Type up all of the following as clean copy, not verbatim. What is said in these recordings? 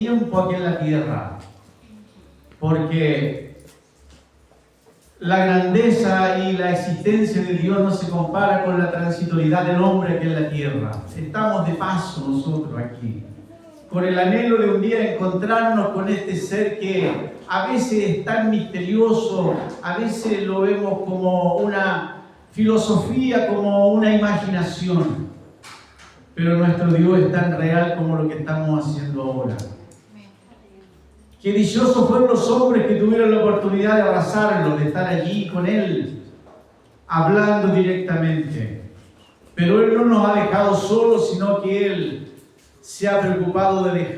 tiempo aquí en la tierra, porque la grandeza y la existencia de Dios no se compara con la transitoriedad del hombre aquí en la tierra. Estamos de paso nosotros aquí, con el anhelo de un día encontrarnos con este ser que a veces es tan misterioso, a veces lo vemos como una filosofía, como una imaginación, pero nuestro Dios es tan real como lo que estamos haciendo ahora. Qué dichosos fueron los hombres que tuvieron la oportunidad de abrazarlo, de estar allí con Él, hablando directamente. Pero Él no nos ha dejado solos, sino que Él se ha preocupado de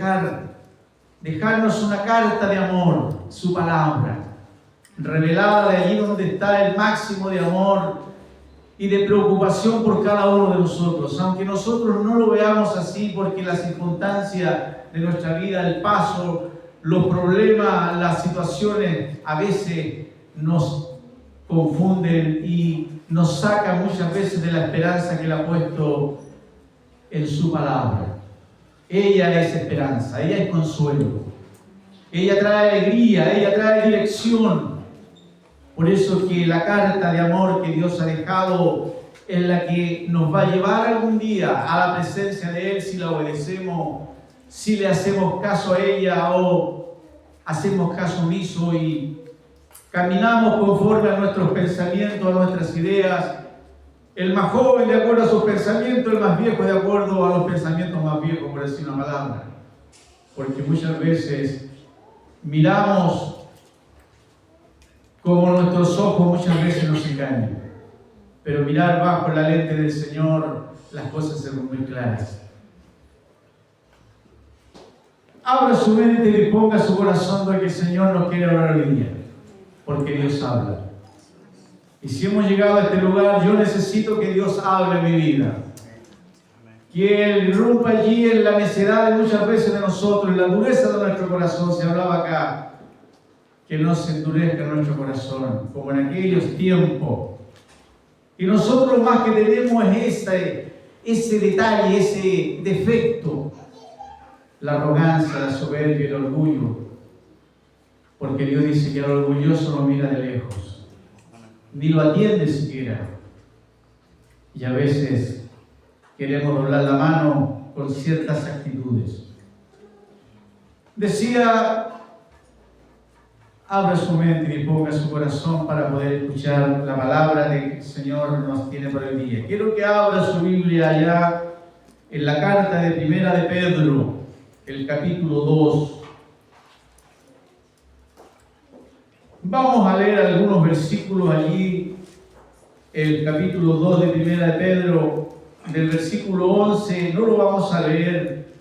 dejarnos una carta de amor, su palabra, revelada de allí donde está el máximo de amor y de preocupación por cada uno de nosotros, aunque nosotros no lo veamos así, porque las circunstancias de nuestra vida, el paso, los problemas, las situaciones a veces nos confunden y nos sacan muchas veces de la esperanza que Él ha puesto en su palabra. Ella es esperanza, ella es consuelo, ella trae alegría, ella trae dirección. Por eso que la carta de amor que Dios ha dejado en la que nos va a llevar algún día a la presencia de Él si la obedecemos, si le hacemos caso a ella o hacemos caso omiso y caminamos conforme a nuestros pensamientos, a nuestras ideas. El más joven de acuerdo a sus pensamientos, el más viejo de acuerdo a los pensamientos más viejos, por decir una palabra. Porque muchas veces miramos como nuestros ojos muchas veces nos engañan. Pero mirar bajo la lente del Señor, las cosas se ven muy claras. Abra su mente y disponga su corazón de que el Señor nos quiere hablar hoy día, porque Dios habla. Y si hemos llegado a este lugar, yo necesito que Dios hable en mi vida. Que Él irrumpa allí en la necedad de muchas veces de nosotros, en la dureza de nuestro corazón. Se hablaba acá, que no se endurezca nuestro corazón, como en aquellos tiempos. Y nosotros más que tenemos es ese detalle, ese defecto, la arrogancia, la soberbia, el orgullo. Porque Dios dice que el orgulloso lo mira de lejos, ni lo atiende siquiera. Y a veces queremos doblar la mano con ciertas actitudes. Decía, abra su mente y disponga su corazón para poder escuchar la palabra que el Señor nos tiene para el día. Quiero que abra su Biblia allá en la carta de Primera de Pedro, el capítulo 2. Vamos a leer algunos versículos allí, el capítulo 2 de Primera de Pedro, del versículo 11. No lo vamos a leer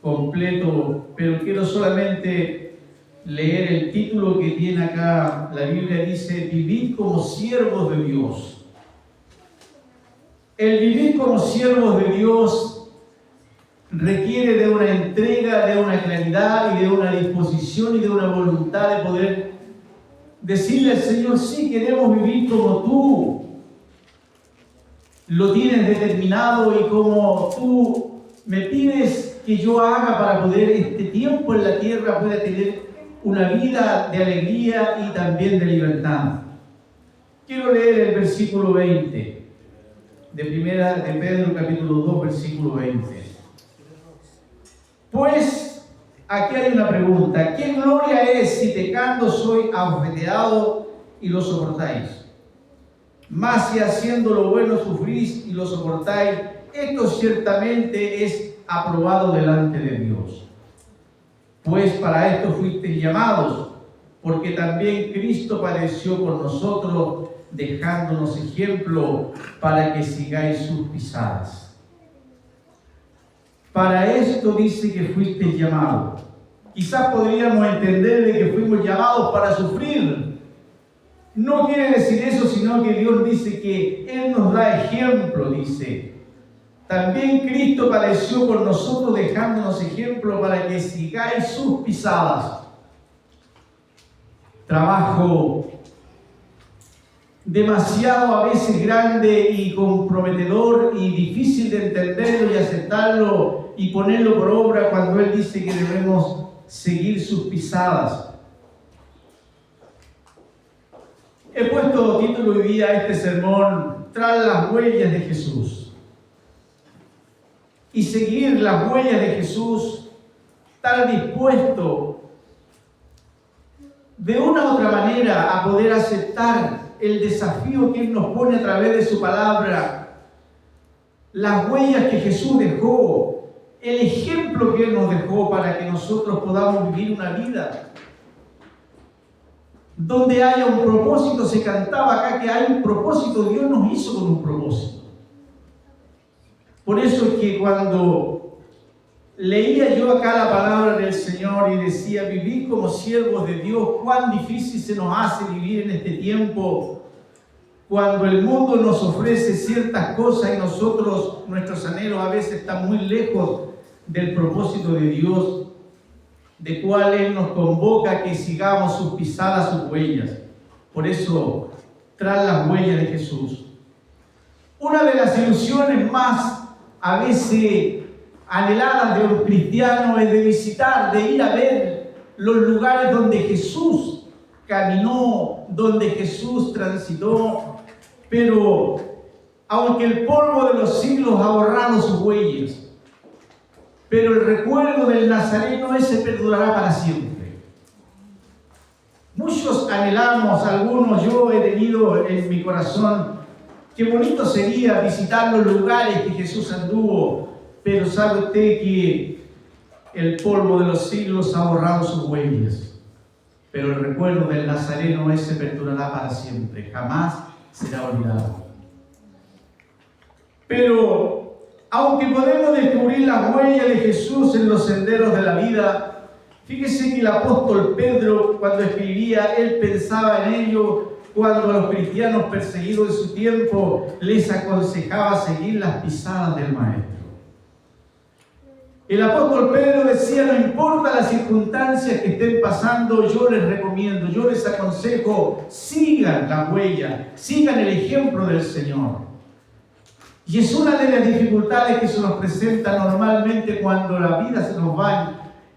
completo, pero quiero solamente leer el título que tiene acá. La Biblia dice: vivid como siervos de Dios. El vivir como siervos de Dios requiere de una entrega, de una claridad y de una disposición y de una voluntad de poder decirle al Señor: sí, queremos vivir como tú lo tienes determinado y como tú me pides que yo haga para poder este tiempo en la tierra pueda tener una vida de alegría y también de libertad. Quiero leer el versículo 20 de Primera de Pedro, capítulo 2, versículo 20. Pues aquí hay una pregunta: ¿qué gloria es si pecando soy abofeteado y lo soportáis? Mas si haciendo lo bueno sufrís y lo soportáis, esto ciertamente es aprobado delante de Dios. Pues para esto fuisteis llamados, porque también Cristo padeció por nosotros, dejándonos ejemplo para que sigáis sus pisadas. Para esto dice que fuisteis llamados. Quizás podríamos entender de que fuimos llamados para sufrir. No quiere decir eso, sino que Dios dice que Él nos da ejemplo, dice. También Cristo padeció por nosotros, dejándonos ejemplo para que sigáis sus pisadas. Trabajo demasiado a veces grande y comprometedor y difícil de entenderlo y aceptarlo y ponerlo por obra cuando Él dice que debemos seguir sus pisadas. He puesto título hoy día a este sermón, Tras las huellas de Jesús. Y seguir las huellas de Jesús, estar dispuesto de una u otra manera a poder aceptar el desafío que Él nos pone a través de su palabra, las huellas que Jesús dejó, el ejemplo que Él nos dejó para que nosotros podamos vivir una vida donde haya un propósito. Se cantaba acá que hay un propósito, Dios nos hizo con un propósito. Por eso es que cuando leía yo acá la palabra del Señor y decía, vivir como siervos de Dios, cuán difícil se nos hace vivir en este tiempo, cuando el mundo nos ofrece ciertas cosas y nosotros, nuestros anhelos a veces están muy lejos del propósito de Dios, de cual Él nos convoca a que sigamos sus pisadas, sus huellas. Por eso, tras las huellas de Jesús. Una de las ilusiones más a veces anheladas de los cristianos es de visitar, de ir a ver los lugares donde Jesús caminó, donde Jesús transitó, pero aunque el polvo de los siglos ha borrado sus huellas, pero el recuerdo del Nazareno ese perdurará para siempre. Muchos anhelamos, algunos, yo he tenido en mi corazón, qué bonito sería visitar los lugares que Jesús anduvo, pero sabe usted que el polvo de los siglos ha borrado sus huellas. Pero el recuerdo del Nazareno ese perdurará para siempre, jamás será olvidado. Pero, aunque podemos descubrir las huellas de Jesús en los senderos de la vida, fíjese que el apóstol Pedro, cuando escribía, él pensaba en ello cuando a los cristianos perseguidos de su tiempo les aconsejaba seguir las pisadas del Maestro. El apóstol Pedro decía, no importa las circunstancias que estén pasando, yo les recomiendo, yo les aconsejo, sigan la huella, sigan el ejemplo del Señor. Y es una de las dificultades que se nos presenta normalmente cuando la vida se nos va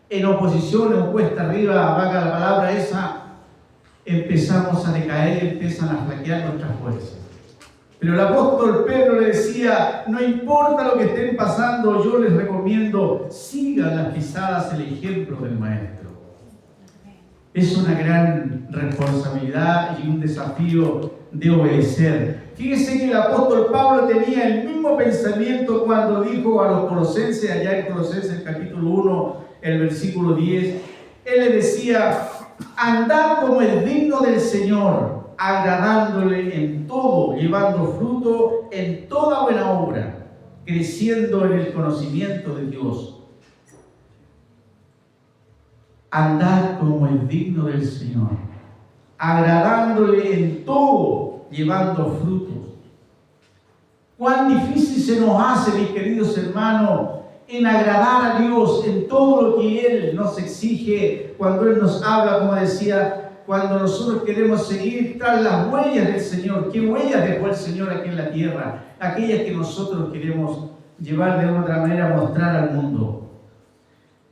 en oposición o cuesta arriba, valga la palabra esa, empezamos a decaer y empiezan a flaquear nuestras fuerzas. Pero el apóstol Pedro le decía, no importa lo que estén pasando, yo les recomiendo, sigan las pisadas, el ejemplo del Maestro. Es una gran responsabilidad y un desafío de obedecer. Fíjese que el apóstol Pablo tenía el mismo pensamiento cuando dijo a los colosenses, allá en Colosenses capítulo 1, el versículo 10, él le decía, andad como es digno del Señor, agradándole en todo, llevando fruto en toda buena obra, creciendo en el conocimiento de Dios. Andad como es digno del Señor, agradándole en todo, llevando frutos. Cuán difícil se nos hace, mis queridos hermanos, en agradar a Dios en todo lo que Él nos exige, cuando Él nos habla, como decía, cuando nosotros queremos seguir tras las huellas del Señor. ¿Qué huellas dejó el Señor aquí en la tierra? Aquellas que nosotros queremos llevar de otra manera, mostrar al mundo.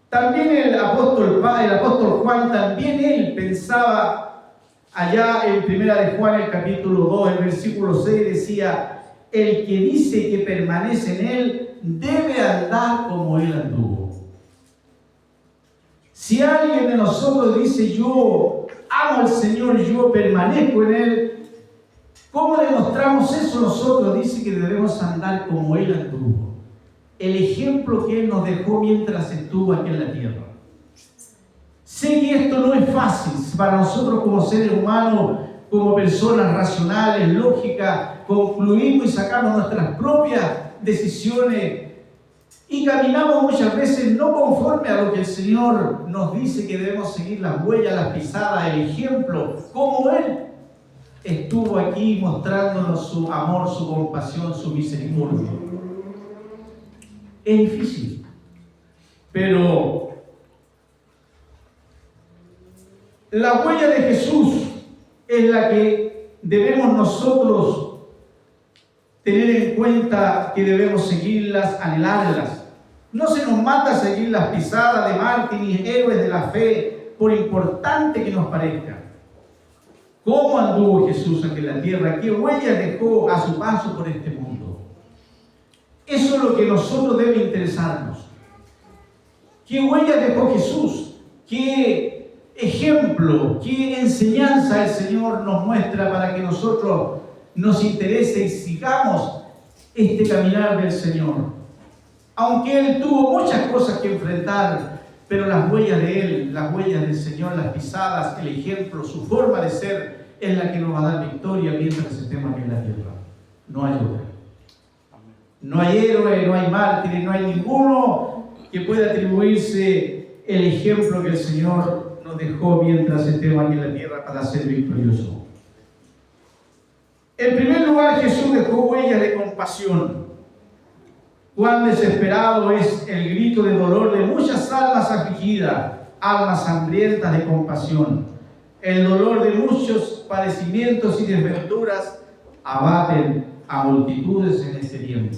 También el apóstol Juan, también él pensaba, allá en 1 de Juan, el capítulo 2, el versículo 6, decía, el que dice que permanece en Él, debe andar como Él anduvo. Si alguien de nosotros dice, yo amo al Señor, yo permanezco en Él, ¿cómo demostramos eso nosotros? Dice que debemos andar como Él anduvo. El ejemplo que Él nos dejó mientras estuvo aquí en la tierra. Sé que esto no es fácil para nosotros como seres humanos, como personas racionales, lógicas, concluimos y sacamos nuestras propias decisiones y caminamos muchas veces no conforme a lo que el Señor nos dice que debemos seguir las huellas, las pisadas, el ejemplo, como Él estuvo aquí mostrándonos su amor, su compasión, su misericordia. Es difícil, pero la huella de Jesús es la que debemos nosotros tener en cuenta, que debemos seguirlas, anhelarlas. No se nos manda a seguir las pisadas de mártires, héroes de la fe, por importante que nos parezca. ¿Cómo anduvo Jesús aquí en la tierra? ¿Qué huellas dejó a su paso por este mundo? Eso es lo que a nosotros debe interesarnos. ¿Qué huellas dejó Jesús? ¿Qué ejemplo, qué enseñanza el Señor nos muestra para que nosotros nos interese y sigamos este caminar del Señor? Aunque Él tuvo muchas cosas que enfrentar, pero las huellas de Él, las huellas del Señor, las pisadas, el ejemplo, su forma de ser, es la que nos va a dar victoria mientras estemos aquí en la tierra. No hay otra. No hay héroe, no hay mártir, no hay ninguno que pueda atribuirse el ejemplo que el Señor nos dejó mientras estemos aquí en la tierra para ser victorioso. En primer lugar, Jesús dejó huellas de compasión. Cuán desesperado es el grito de dolor de muchas almas afligidas, almas hambrientas de compasión. El dolor de muchos padecimientos y desventuras abaten a multitudes en este tiempo.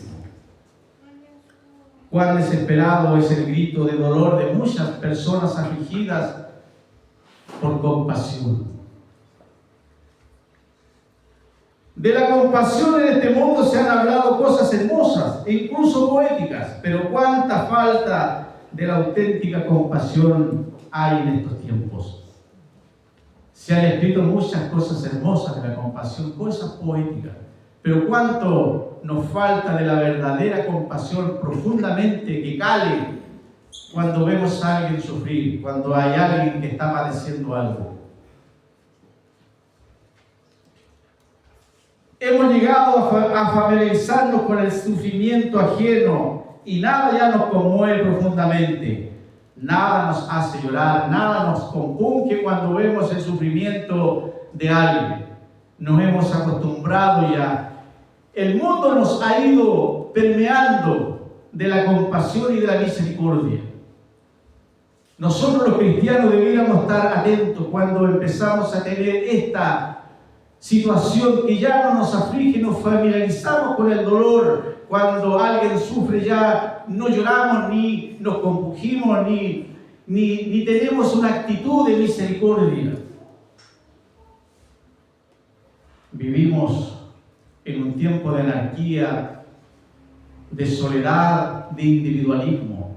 Cuán desesperado es el grito de dolor de muchas personas afligidas por compasión. De la compasión en este mundo se han hablado cosas hermosas e incluso poéticas, pero cuánta falta de la auténtica compasión hay en estos tiempos. Se han escrito muchas cosas hermosas de la compasión, cosas poéticas, pero cuánto nos falta de la verdadera compasión profundamente que cale cuando vemos a alguien sufrir, cuando hay alguien que está padeciendo algo. Hemos llegado a familiarizarnos con el sufrimiento ajeno y nada ya nos conmueve profundamente. Nada nos hace llorar, nada nos compunge cuando vemos el sufrimiento de alguien. Nos hemos acostumbrado ya. El mundo nos ha ido permeando de la compasión y de la misericordia. Nosotros los cristianos deberíamos estar atentos cuando empezamos a tener esta situación que ya no nos aflige, nos familiarizamos con el dolor. Cuando alguien sufre ya no lloramos, ni nos compungimos, ni tenemos una actitud de misericordia. Vivimos en un tiempo de anarquía, de soledad, de individualismo.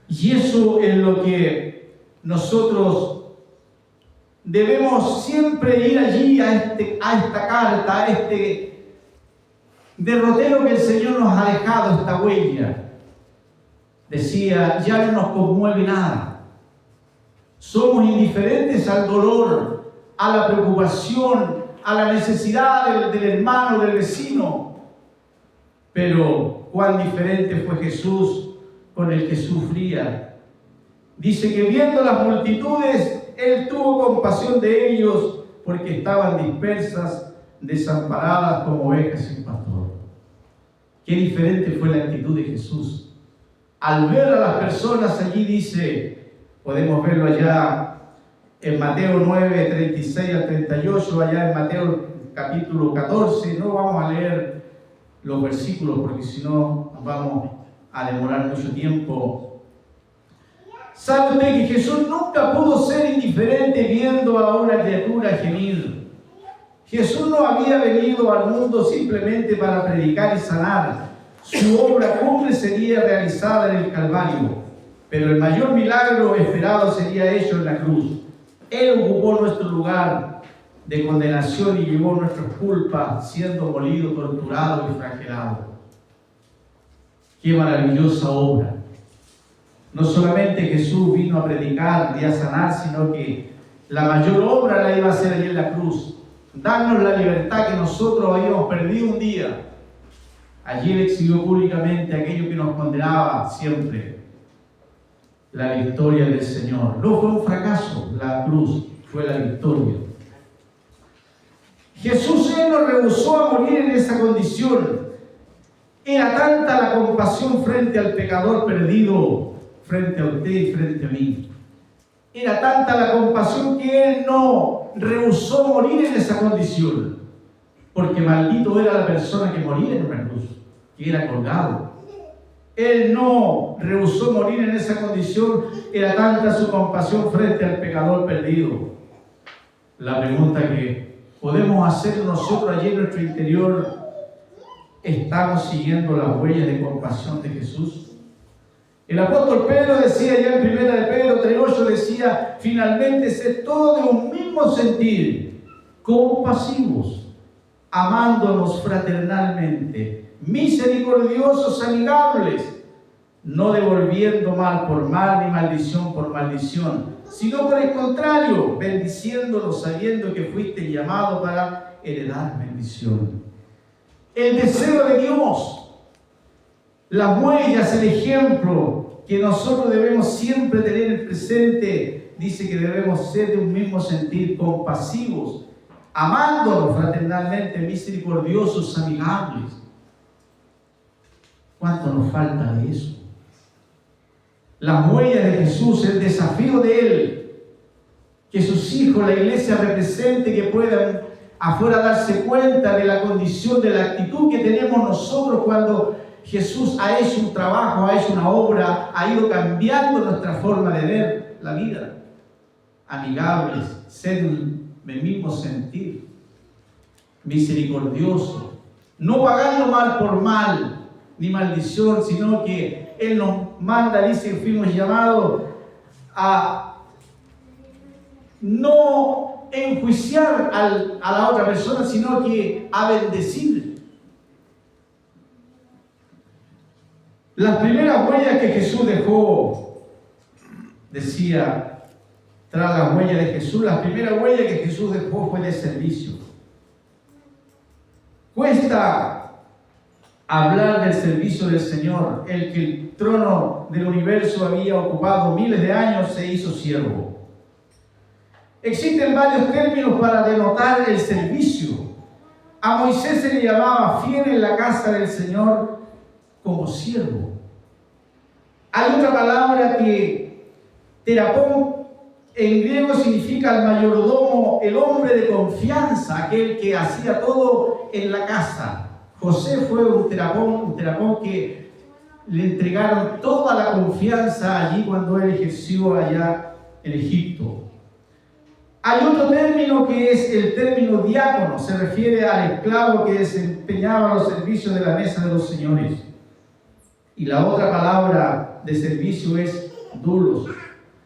Y eso es lo que nosotros debemos siempre ir allí a esta carta, a este derrotero que el Señor nos ha dejado, esta huella. Decía, ya no nos conmueve nada. Somos indiferentes al dolor, a la preocupación, a la necesidad del hermano, del vecino. Pero cuán diferente fue Jesús con el que sufría. Dice que viendo las multitudes, Él tuvo compasión de ellos porque estaban dispersas, desamparadas como ovejas sin pastor. Qué diferente fue la actitud de Jesús. Al ver a las personas allí dice, podemos verlo allá en Mateo 9, 36 al 38, allá en Mateo capítulo 14. No vamos a leer los versículos porque si no nos vamos a demorar mucho tiempo. ¿Sabe usted que Jesús nunca pudo ser indiferente viendo a una criatura gemir? Jesús no había venido al mundo simplemente para predicar y sanar. Su obra cumbre sería realizada en el Calvario, pero el mayor milagro esperado sería hecho en la cruz. Él ocupó nuestro lugar de condenación y llevó nuestras culpas, siendo molido, torturado y flagelado. ¡Qué maravillosa obra! No solamente Jesús vino a predicar y a sanar, sino que la mayor obra la iba a hacer allí en la cruz. Darnos la libertad que nosotros habíamos perdido un día. Allí Él exhibió públicamente aquello que nos condenaba siempre. La victoria del Señor. No fue un fracaso, la cruz fue la victoria. Jesús Él no rehusó a morir en esa condición. Era tanta la compasión frente al pecador perdido, frente a usted y frente a mí. Era tanta la compasión que Él no rehusó morir en esa condición, porque maldito era la persona que moría en una cruz, que era colgado. Él no rehusó morir en esa condición. Era tanta su compasión frente al pecador perdido. La pregunta que podemos hacer nosotros allí en nuestro interior: ¿estamos siguiendo las huellas de compasión de Jesús? El apóstol Pedro decía ya en 1 de Pedro 3:8, decía: finalmente, sed todos de un mismo sentir, compasivos, amándonos fraternalmente, misericordiosos, amigables, no devolviendo mal por mal ni maldición por maldición, sino por el contrario, bendiciéndolos, sabiendo que fuiste llamado para heredar bendición. El deseo de Dios, las huellas, el ejemplo que nosotros debemos siempre tener presente, dice que debemos ser de un mismo sentir, compasivos, amándonos fraternalmente, misericordiosos, amigables. ¿Cuánto nos falta de eso? Las huellas de Jesús, el desafío de Él, que sus hijos, la iglesia, represente, que puedan afuera darse cuenta de la condición, de la actitud que tenemos nosotros cuando Jesús ha hecho un trabajo, ha hecho una obra, ha ido cambiando nuestra forma de ver la vida. Amigables, ser del mismo sentir, misericordioso, no pagando mal por mal, ni maldición, sino que Él nos manda, dice que fuimos llamados a no enjuiciar a la otra persona, sino que a bendecir. Las primeras huellas que Jesús dejó, decía, tras las huellas de Jesús, la primera huella que Jesús dejó fue de servicio. Cuesta hablar del servicio del Señor. El que el trono del universo había ocupado miles de años se hizo siervo. Existen varios términos para denotar el servicio. A Moisés se le llamaba fiel en la casa del Señor como siervo. Hay otra palabra que terapón en griego significa el mayordomo, el hombre de confianza, aquel que hacía todo en la casa. José fue un terapón que le entregaron toda la confianza allí cuando él ejerció allá en Egipto. Hay otro término que es el término diácono, se refiere al esclavo que desempeñaba los servicios de la mesa de los señores. Y la otra palabra de servicio es doulos.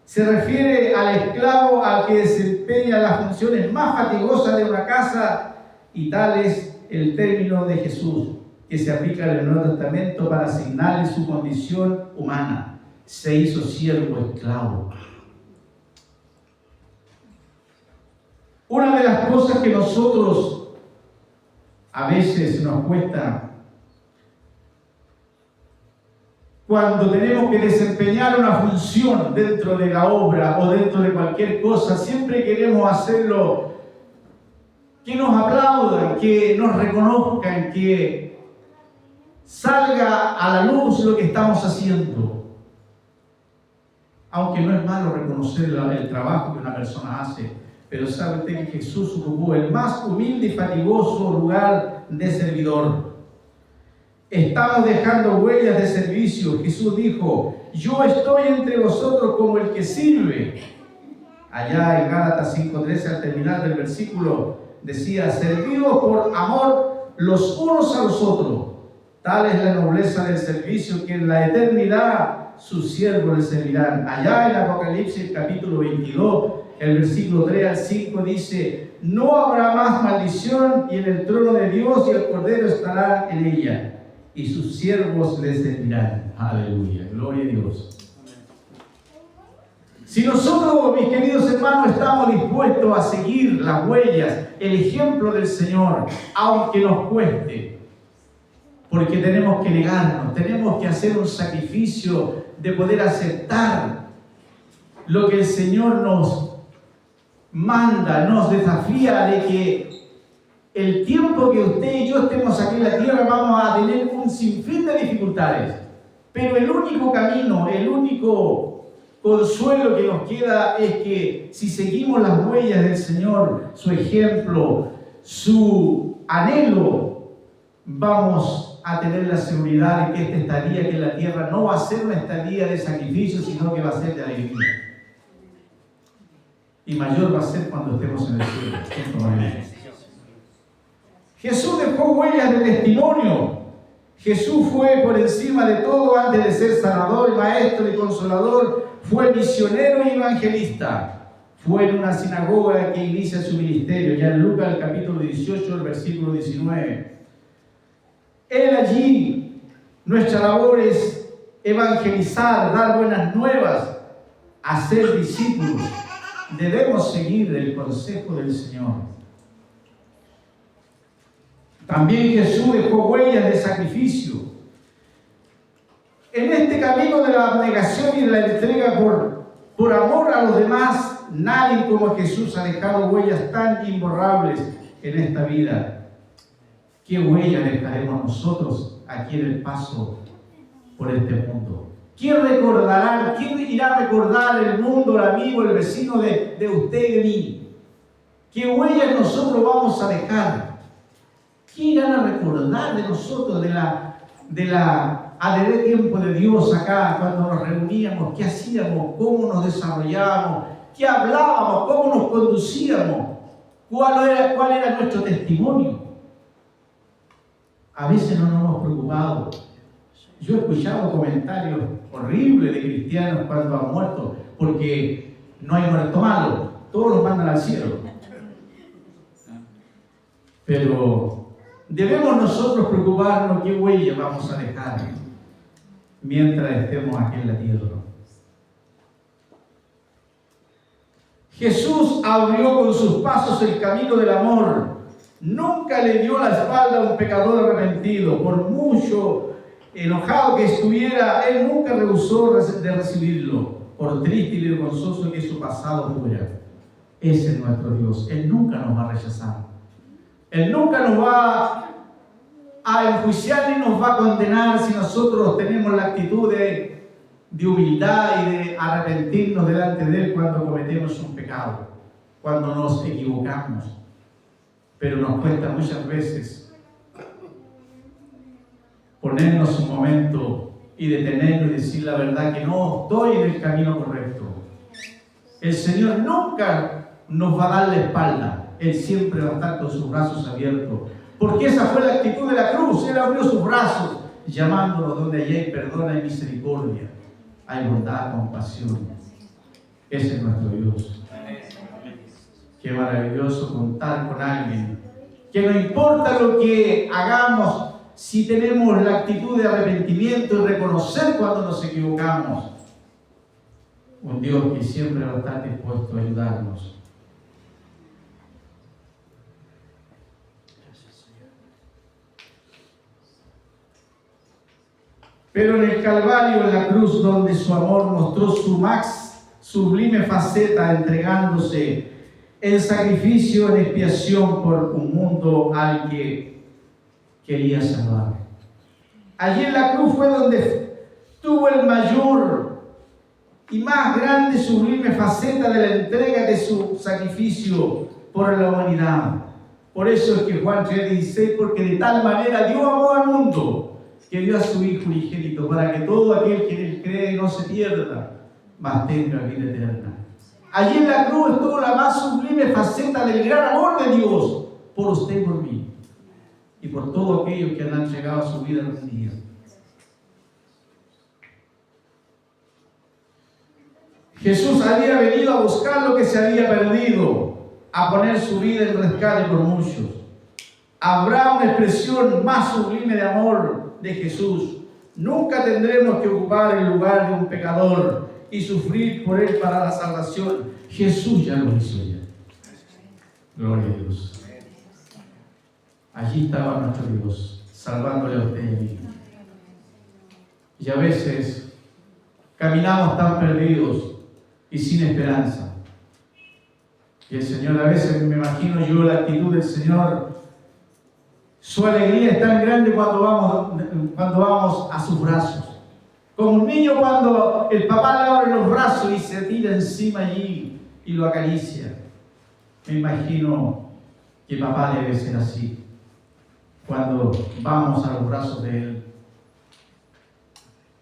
Se refiere al esclavo al que desempeña las funciones más fatigosas de una casa, y tal es el término de Jesús, que se aplica en el Nuevo Testamento para asignarle su condición humana. Se hizo siervo, esclavo. Una de las cosas que nosotros a veces nos cuesta cuando tenemos que desempeñar una función dentro de la obra o dentro de cualquier cosa, siempre queremos hacerlo, que nos aplaudan, que nos reconozcan, que salga a la luz lo que estamos haciendo. Aunque no es malo reconocer el trabajo que una persona hace, pero sabe usted que Jesús ocupó el más humilde y fatigoso lugar de servidor. Estamos dejando huellas de servicio. Jesús dijo: yo estoy entre vosotros como el que sirve. Allá en Gálatas 5:13, al terminar del versículo, decía: servidos por amor los unos a los otros. Tal es la nobleza del servicio, que en la eternidad sus siervos les servirán. Allá en Apocalipsis capítulo 22, el versículo 3 al 5 dice: no habrá más maldición, y en el trono de Dios y el Cordero estará en ella, y sus siervos les servirán. Aleluya, gloria a Dios. Si nosotros, mis queridos hermanos, estamos dispuestos a seguir las huellas, el ejemplo del Señor, aunque nos cueste, porque tenemos que negarnos, tenemos que hacer un sacrificio de poder aceptar lo que el Señor nos manda, nos desafía, de que el tiempo que usted y yo estemos aquí en la tierra vamos a tener un sinfín de dificultades, pero el único camino, el único consuelo que nos queda es que si seguimos las huellas del Señor, su ejemplo, su anhelo, vamos a tener la seguridad de que esta estadía que en la tierra no va a ser una estadía de sacrificio, sino que va a ser de alegría. Y mayor va a ser cuando estemos en el cielo. Jesús dejó huellas de testimonio. Jesús fue por encima de todo antes de ser sanador, maestro y consolador. Fue misionero y evangelista. Fue en una sinagoga que inicia su ministerio, ya en Lucas el capítulo 18, el versículo 19. Él allí, nuestra labor es evangelizar, dar buenas nuevas, hacer discípulos. Debemos seguir el consejo del Señor. También Jesús dejó huellas de sacrificio. En este camino de la abnegación y de la entrega por amor a los demás, nadie como Jesús ha dejado huellas tan imborrables en esta vida. ¿Qué huella dejaremos nosotros aquí en el paso por este mundo? ¿Quién recordará, quién irá a recordar el mundo, el amigo, el vecino de usted y de mí? ¿Qué huellas nosotros vamos a dejar? ¿Quién irá a recordar de nosotros, de tiempo de Dios acá, cuando nos reuníamos? ¿Qué hacíamos? ¿Cómo nos desarrollábamos? ¿Qué hablábamos? ¿Cómo nos conducíamos? ¿Cuál era nuestro testimonio? A veces no nos hemos preocupado. Yo he escuchado comentarios horribles de cristianos cuando han muerto, porque no hay muerto malo, todos los mandan al cielo. Pero debemos nosotros preocuparnos qué huella vamos a dejar mientras estemos aquí en la tierra. Jesús abrió con sus pasos el camino del amor. Nunca le dio la espalda a un pecador arrepentido. Por mucho enojado que estuviera, Él nunca rehusó de recibirlo, por triste y vergonzoso que su pasado fuera. Ese es nuestro Dios. Él nunca nos va a rechazar. Él nunca nos va a enjuiciar ni nos va a condenar si nosotros tenemos la actitud de humildad y de arrepentirnos delante de Él cuando cometemos un pecado, cuando nos equivocamos. Pero nos cuesta muchas veces ponernos un momento y detenernos y decir la verdad, que no estoy en el camino correcto. El Señor nunca nos va a dar la espalda. Él siempre va a estar con sus brazos abiertos. Porque esa fue la actitud de la cruz. Él abrió sus brazos, llamándonos donde allí hay perdón y misericordia. Hay bondad, compasión. Ese es nuestro Dios. Qué maravilloso contar con alguien que no importa lo que hagamos, si tenemos la actitud de arrepentimiento y reconocer cuando nos equivocamos. Un Dios que siempre va a estar dispuesto a ayudarnos. Pero en el Calvario, en la cruz, donde su amor mostró su más sublime faceta, entregándose en sacrificio, en expiación por un mundo al que quería salvar. Allí en la cruz fue donde tuvo el mayor y más grande, sublime faceta de la entrega de su sacrificio por la humanidad. Por eso es que Juan 3:16, porque de tal manera dio amor al mundo, que dio a su Hijo unigénito, para que todo aquel que en él cree no se pierda, mas tenga vida eterna. Allí en la cruz estuvo la más sublime faceta del gran amor de Dios por usted y por mí, y por todos aquellos que han entregado su vida en un día. Jesús había venido a buscar lo que se había perdido, a poner su vida en rescate por muchos. Habrá una expresión más sublime de amor de Jesús. Nunca tendremos que ocupar el lugar de un pecador y sufrir por él para la salvación. Jesús ya lo hizo ya. Gloria a Dios. Allí estaba nuestro Dios, salvándole a usted y a mí. Y a veces caminamos tan perdidos y sin esperanza. Y el Señor, a veces me imagino yo la actitud del Señor. Su alegría es tan grande cuando vamos a sus brazos. Como un niño cuando el papá le abre los brazos y se tira encima allí y lo acaricia. Me imagino que papá debe ser así. cuando vamos a los brazos de Él.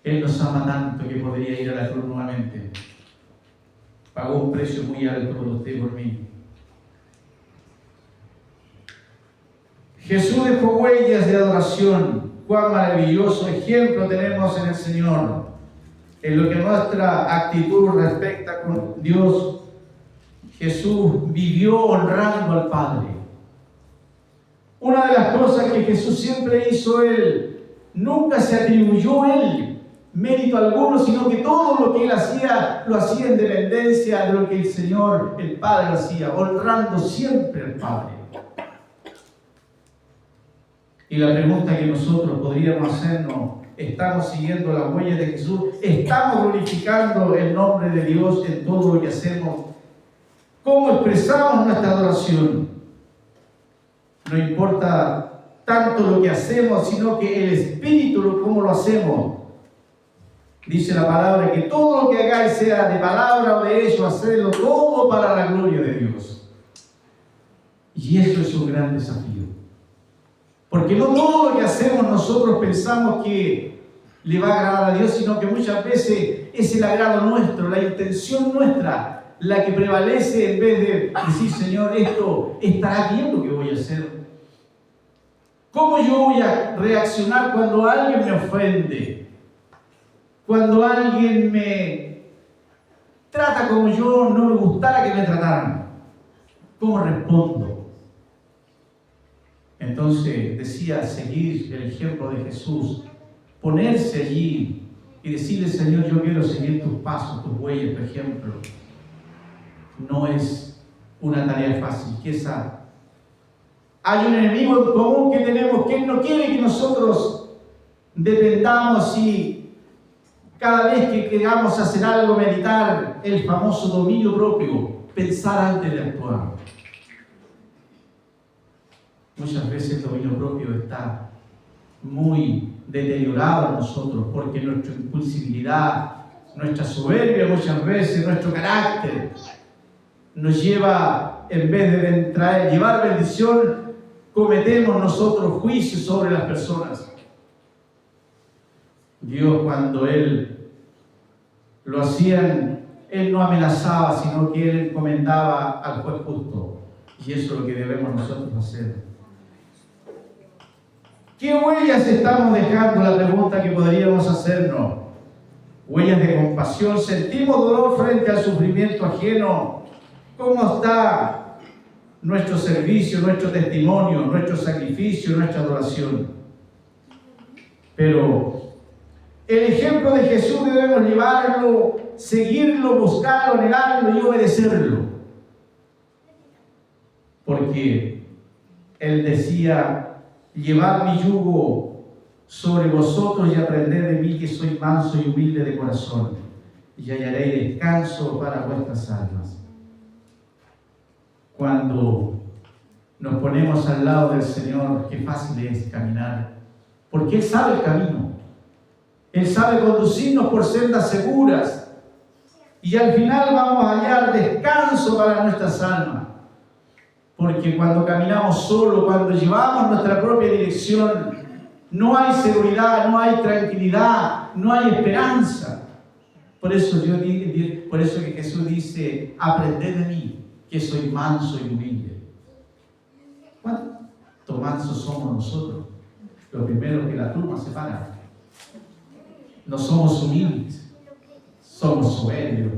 Él nos ama tanto que podría ir a la cruz nuevamente. Pagó un precio muy alto por usted y por mí. Jesús dejó huellas de adoración. Cuán maravilloso ejemplo tenemos en el Señor. En lo que nuestra actitud respecta con Dios, Jesús vivió honrando al Padre. Una de las cosas que Jesús siempre hizo, Él nunca se atribuyó Él mérito alguno, sino que todo lo que Él hacía, lo hacía en dependencia de lo que el Señor, el Padre, hacía, honrando siempre al Padre. Y la pregunta que nosotros podríamos hacernos: ¿estamos siguiendo las huellas de Jesús? ¿Estamos glorificando el nombre de Dios en todo lo que hacemos? ¿Cómo expresamos nuestra adoración? No importa tanto lo que hacemos, sino que el espíritu, cómo lo hacemos. Dice la palabra que todo lo que hagáis, sea de palabra o de hecho, hacedlo todo para la gloria de Dios. Y eso es un gran desafío. Porque no todo lo que hacemos nosotros pensamos que le va a agradar a Dios, sino que muchas veces es el agrado nuestro, la intención nuestra, la que prevalece en vez de decir: Señor, esto estará bien lo que voy a hacer. ¿Cómo yo voy a reaccionar cuando alguien me ofende? Cuando alguien me trata como yo no me gustara que me trataran. ¿Cómo respondo? Entonces decía: seguir el ejemplo de Jesús, ponerse allí y decirle: Señor, yo quiero seguir tus pasos, tus huellas, tu ejemplo. No es una tarea fácil. Quizá hay un enemigo en común que tenemos, que Él no quiere que nosotros dependamos y cada vez que queramos hacer algo, meditar el famoso dominio propio, pensar antes de actuar. Muchas veces el dominio propio está muy deteriorado en nosotros, porque nuestra impulsividad, nuestra soberbia, muchas veces nuestro carácter nos lleva, en vez de llevar bendición, cometemos nosotros juicios sobre las personas. Dios, cuando Él lo hacían, Él no amenazaba, sino que Él encomendaba al juez justo. Y eso es lo que debemos nosotros hacer. ¿Qué huellas estamos dejando? La pregunta que podríamos hacernos. Huellas de compasión. ¿Sentimos dolor frente al sufrimiento ajeno? ¿Cómo está nuestro servicio, nuestro testimonio, nuestro sacrificio, nuestra adoración? Pero el ejemplo de Jesús debemos llevarlo, seguirlo, buscarlo, anhelarlo y obedecerlo. Porque Él decía: llevad mi yugo sobre vosotros y aprended de mí, que soy manso y humilde de corazón, y hallaréis descanso para vuestras almas. Cuando nos ponemos al lado del Señor, qué fácil es caminar, porque Él sabe el camino. Él sabe conducirnos por sendas seguras, y al final vamos a hallar descanso para nuestras almas. Porque cuando caminamos solo, cuando llevamos nuestra propia dirección, no hay seguridad, no hay tranquilidad, no hay esperanza. Por eso que Jesús dice: aprended de mí, que soy manso y humilde. ¿Cuánto mansos somos nosotros? Lo primero que la pluma se para. No somos humildes, somos soberbios.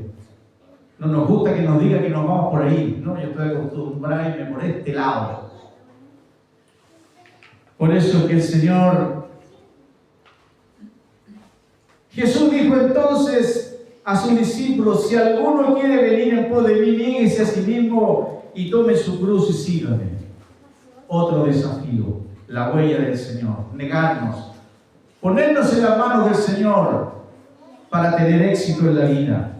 No nos gusta que nos diga que nos vamos por ahí. No, yo estoy acostumbrado a irme por este lado. Por eso que el Señor Jesús dijo entonces a sus discípulos: si alguno quiere venir en pos de mí, niéguese a sí mismo y tome su cruz y sígame. Otro desafío, la huella del Señor, negarnos, ponernos en las manos del Señor para tener éxito en la vida.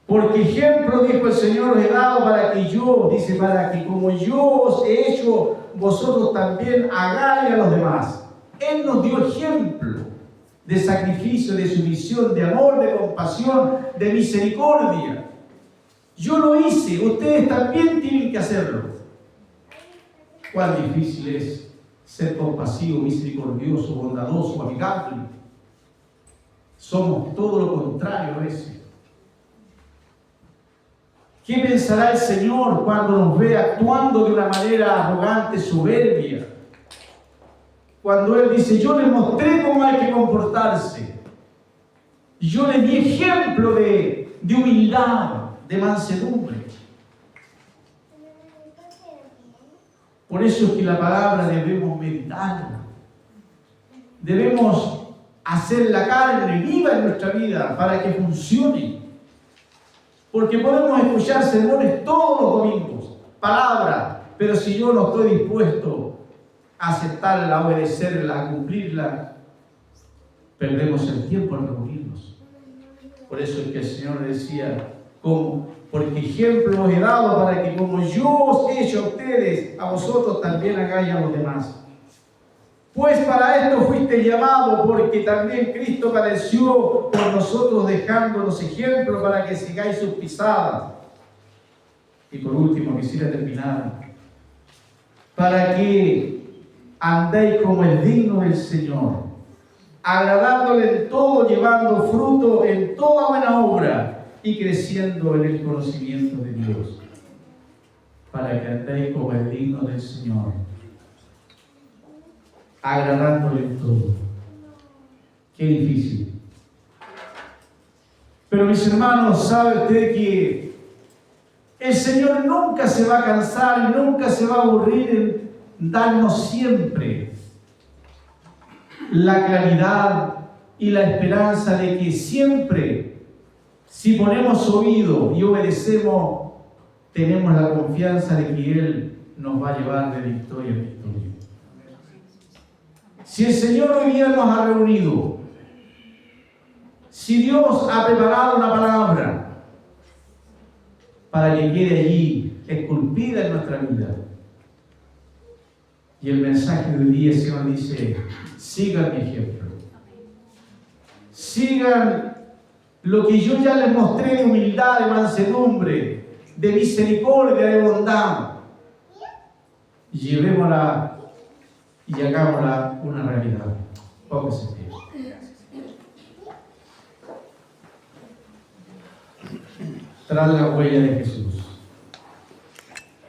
Porque ejemplo, dijo el Señor, he dado para que yo, dice, para que como yo os he hecho, vosotros también hagáis a los demás. Él nos dio ejemplo de sacrificio, de sumisión, de amor, de compasión, de misericordia. Yo lo hice, ustedes también tienen que hacerlo. Cuán difícil es ser compasivo, misericordioso, bondadoso, amigable. Somos todo lo contrario a veces. ¿Qué pensará el Señor cuando nos ve actuando de una manera arrogante, soberbia? Cuando Él dice, yo les mostré cómo hay que comportarse. Yo les di ejemplo de humildad, de mansedumbre. Por eso es que la palabra debemos meditarla. Debemos hacer la carne viva en nuestra vida para que funcione. Porque podemos escuchar sermones todos los domingos, palabra, pero si yo no estoy dispuesto a aceptarla, a obedecerla, a cumplirla, perdemos el tiempo en reunirnos. Por eso es que el Señor decía, porque ejemplo os he dado para que como yo os he hecho a ustedes, a vosotros también hagáis a los demás. Pues para esto fuiste llamado, porque también Cristo padeció por nosotros, dejándonos ejemplo para que sigáis sus pisadas. Y por último, quisiera terminar, para que andéis como es digno del Señor, agradándole en todo, llevando fruto en toda buena obra y creciendo en el conocimiento de Dios, para que andéis como es digno del Señor, agradándole en todo. Qué difícil. Pero mis hermanos, ¿sabe usted que el Señor nunca se va a cansar y nunca se va a aburrir en darnos siempre la claridad y la esperanza de que siempre, si ponemos oído y obedecemos, tenemos la confianza de que Él nos va a llevar de victoria en victoria? Si el Señor hoy día nos ha reunido, si Dios ha preparado una palabra para que quede allí esculpida en nuestra vida, y el mensaje del día, el Señor dice, sigan mi ejemplo, sigan lo que yo ya les mostré de humildad, de mansedumbre, de misericordia, de bondad, llevémosla y hagámosla una realidad. Póngase en pie. Tras la huella de Jesús.